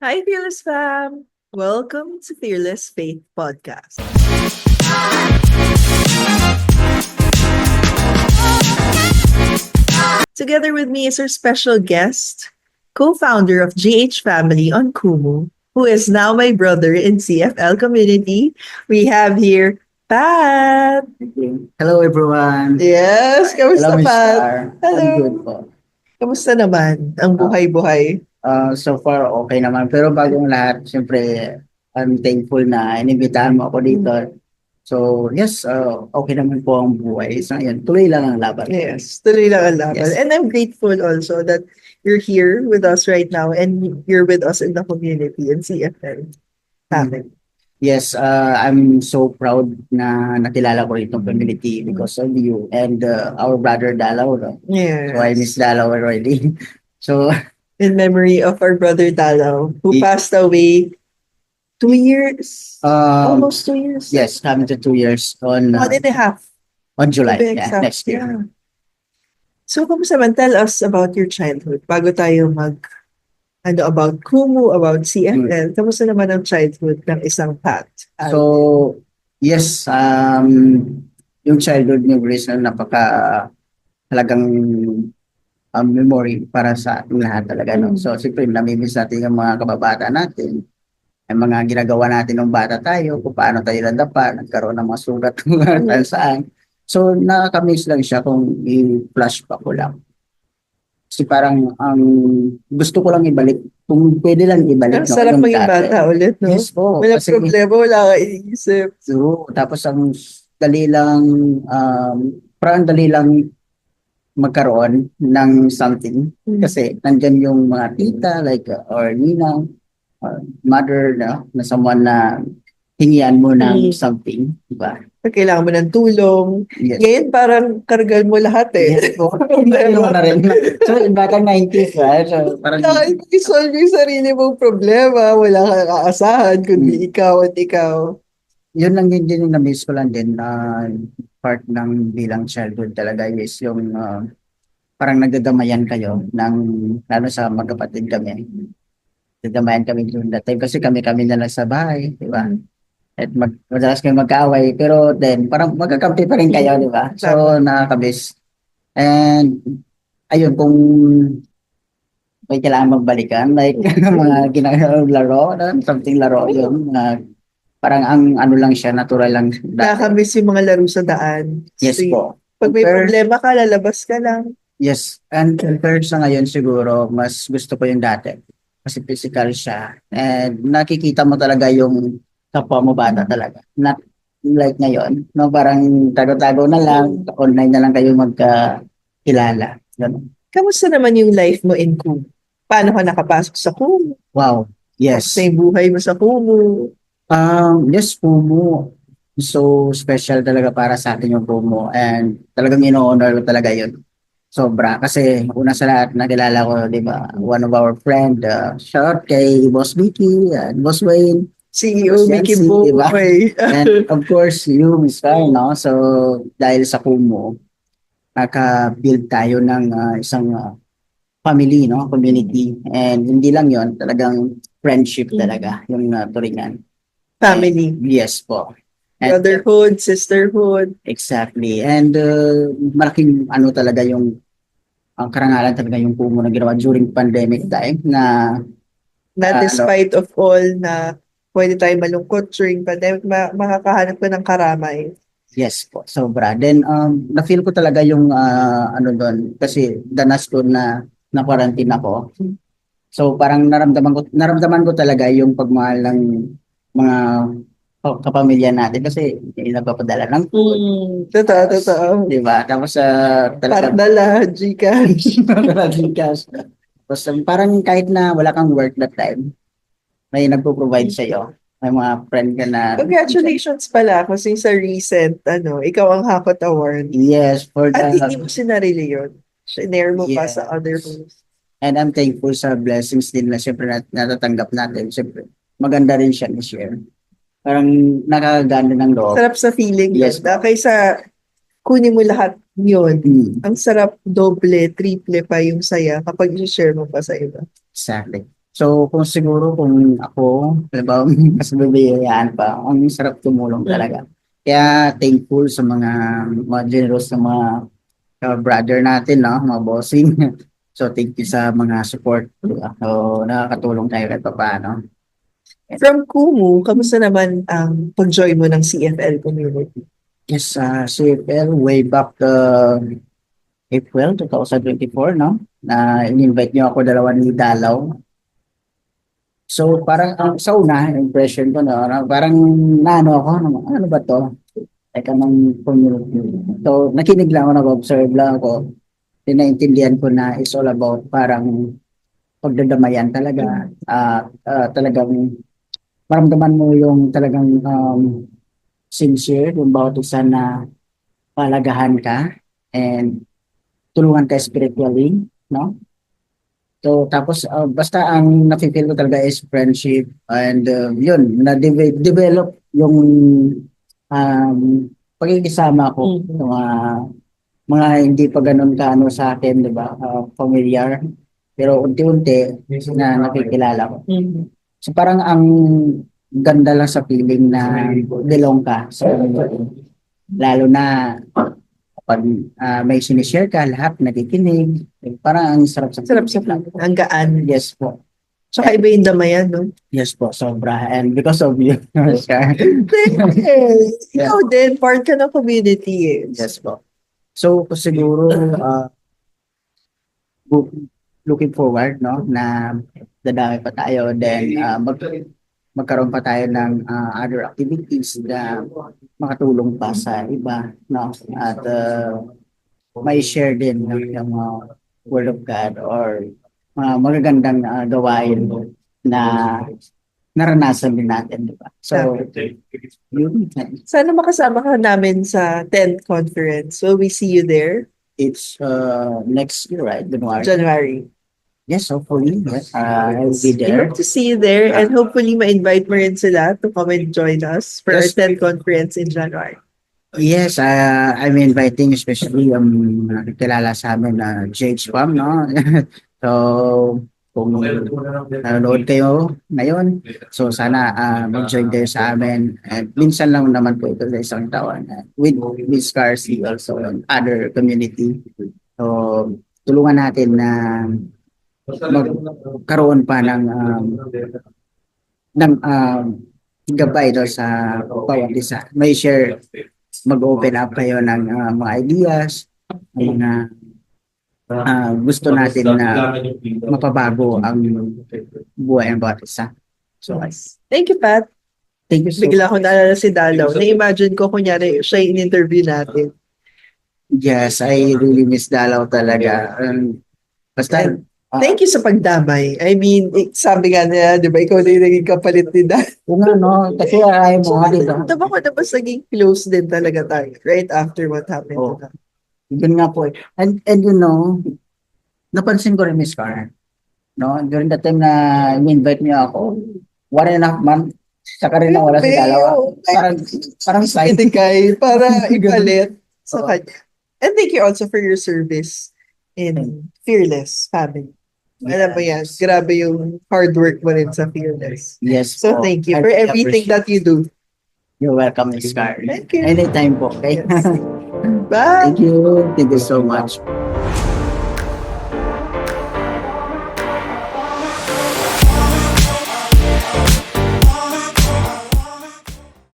Hi, Fearless Fam! Welcome to Fearless Faith Podcast. Together with me is our special guest, co-founder of GH Family on Kumu, who is now my brother in CFL community. We have here Pat. Hello everyone. Yes, Hello kamusta Miss Pat? Star. Hello. I'm good po. Kamusta naman ang Uh, buhay-buhay? so far okay naman. Pero bagong lahat, siyempre I'm thankful na inimbitahan mo ako dito. So yes, okay naman po ang buhay. So yun, tuloy lang ang laban. Yes, tuloy lang ang laban. Yes. And I'm grateful also that you're here with us right now and you're with us in the community in CFL family. Yes, I'm so proud na nakilala ko itong community because of you and our brother Dalaw. No? Yes. So I miss Dalaw already. So In memory of our brother Dalaw, who passed away 2 years, almost 2 years. yes, coming to 2 years on 1.5. July, To be yeah, exact. next year. Yeah. So, kamusta man? Tell us about your childhood bago tayo about Kumu, about CFL. Kamusta naman ang childhood ng isang Pat? So, yes, yung childhood ni Grace na halagang memory para sa ating lahat talaga. No? So, siyempre, namimiss natin yung mga kababata natin, ang mga ginagawa natin nung bata tayo, kung paano tayo nadapa, nagkaroon ng mga sugat kung saan. So, nakakamiss lang siya kung i-flashback ko lang. Kasi parang ang gusto ko lang ibalik, kung pwede lang ibalik. Ang sarap yung maging dati. bata ulit, no? Yes po. Wala Kasi, problema, wala ka iniisip. so, tapos ang dali lang, parang dali lang magkaroon ng something. Kasi nandyan yung mga tita, like, or ninang, or mother, no? Na someone na hingian mo ng something. Diba? Pag kailangan mo ng tulong. Yes. Ngayon, parang kargal mo lahat eh. Yes po. Problema na rin. So, batang 90s, right? So, parang, Kailangan mo i-solve yung sarili mong problema. Wala kang aasahan kundi ikaw at ikaw. yun lang din yung na-miss ko lang din na part ng bilang childhood talaga is yung parang nagdadamayan kayo ng lalo sa magkapatid kami. Nagdadamayan kami during that time kasi kami na lang sa bahay, di ba? At madalas kayo magkaaway pero then parang magkakampi pa rin kayo, di ba? So nakakamiss. And ayun, kung may kailangan magbalikan, like mga ginagawa something laro yun, parang ang ano lang siya, natural lang. Nakakamiss yung mga laro sa daan. Yes So, po. pag may problema ka, lalabas ka lang. Yes, and compared sa ngayon siguro, mas gusto ko yung dati. Kasi physical siya. And nakikita mo talaga yung kapwa mo bata talaga. Not like ngayon, no? Parang tago-tago na lang, online na lang kayo magkakilala. Ganun. Kamusta naman yung life mo in Kumu? Paano ka nakapasok sa Kumu? Wow, yes. Sa yung buhay mo sa Kumu? Yes, Kumu. So special talaga para sa atin yung Kumu. And talagang ino-honor ko talaga yun. Sobra. Kasi una sa lahat, nakilala ko, di ba, one of our friend, shout out kay Boss Vicky, Boss Wayne, CEO Mickey Yancy, Boy. diba? And of course, you, Miss Kai, no? So, dahil sa Kumu, naka-build tayo ng isang family, no? Community. And hindi lang yon talagang friendship talaga, yung turingan. Family. And, yes po. And, Brotherhood, sisterhood. exactly. And malaking ano talaga yung ang karangalan talaga yung Kumu na ginawa during pandemic time na despite of all na pwede tayo malungkot during pandemic, makakahanap ko ng karamay. yes po, sobra. Then na-feel ko talaga yung ano doon kasi danas ko na quarantine ako. So parang naramdaman ko talaga yung pagmahal ng mga kapamilya natin kasi nagpapadala ng food. Totoo. Di ba? Tapos Pardala, Gcash. Gcash. Tapos parang kahit na wala kang work that time, may nagpo-provide sa'yo. May mga friend ka na. Congratulations pala kasi sa recent, ikaw ang Hakot Award. Yes, for At hindi mo sinarili yun. Share mo pa sa other hosts. And I'm thankful sa blessings din na siyempre natatanggap natin. Siyempre, maganda rin siya ni-share. Parang nakaganda ng loob. Sarap sa feeling. Yes. Kaysa kunin mo lahat yun. Ang sarap doble, triple pa yung saya kapag i-share mo pa sa iba. Exactly. So, kung siguro kung ako, halimbawa, mas bibiyayaan pa, ang sarap tumulong talaga. Kaya thankful sa mga generous na mga brother natin, no? Mga bossing. So, thank you sa mga support. Diba? So, nakakatulong tayo kahit pa paano. From Kumu, kamusta naman ang pag-join mo ng CFL community? Yes, CFL way back April 2024, no? Na in-invite niyo ako dalawa ni Dalaw. So parang sa una, impression ko no, parang naano ako, ano ba to? Teka ng community. So nakinig lang ako, nag-observe lang ako. Tinaintindihan ko na it's all about parang pagdadamayan talaga. Talagang maramdaman mo yung talagang sincere, yung bawat isa na palagahan ka and tulungan ka spiritually, no? So, tapos, basta ang nafe-feel ko talaga is friendship and yun, na-develop yung um, pagkikisama ko sa mga hindi pa ganun kaano sa akin, di ba? Familiar. Pero unti-unti na nakikilala ko. So, parang ang ganda lang sa feeling na belong ka sa lalo na pag may sinishare ka, lahat nakikinig. Parang ang sarap sa Sarap sa ang gaan. Yes po. Tsaka iba yung damayan, no? Yes po, sobra. And because of you, Oscar. Ikaw din, part ka ng community eh. Yes po. So, siguro, looking forward, no, na dadami pa tayo, then magkaroon pa tayo ng other activities na makatulong pa sa iba, no? At may share din ng Word of God or mga magagandang gawain na naranasan din natin, di ba? So, yun. Sana makasama ka namin sa 10th conference. Will we see you there? It's next year, right? January. Yes, hopefully. Yes. I'll be We there. hope to see you there and hopefully ma-invite mo rin sila to come and join us for our Yes. 10th conference in January. Yes, I'm inviting especially kilala sa amin na JH Farm, no? So, kung nanonood kayo ngayon, so sana mag-join kayo sa amin. And minsan lang naman po ito sa isang taon with Miss Carcy also and other community. So, tulungan natin na magkaroon pa ng gabay doon sa bawat isa. May share, mag-open up kayo ng mga ideas, mga gusto natin na mapabago ang buhay ng bawat isa. So, Thank you, Pat. thank you so Bigla ko naalala si Dalaw. Na-imagine ko kunyari siya yung interview natin. Yes, I really miss Dalaw talaga. Basta, Thank you sa pagdamay. I mean, sabi nga nila, di ba, ikaw na yung naging kapalit ni Dan. kung ano, kasi ayaw mo, So, di ba? diba ko na mas naging close din talaga tayo right after what happened Oh. to them. Yun nga po. And you know, napansin ko rin, Miss Karen, no? During the time na in-invite niyo ako, 1.5 month, saka rin nawala si Dalawa. Parang side. Kay para ipalit sa kanya. And thank you also for your service in Fearless Family. Alam mo yan, grabe yung hard work mo rin sa Fearless. Yes So po. thank you I for really everything appreciate that you do. You're welcome, Miss Karen. Thank you. Anytime po, okay? Yes. Bye! Thank you. Thank you so much.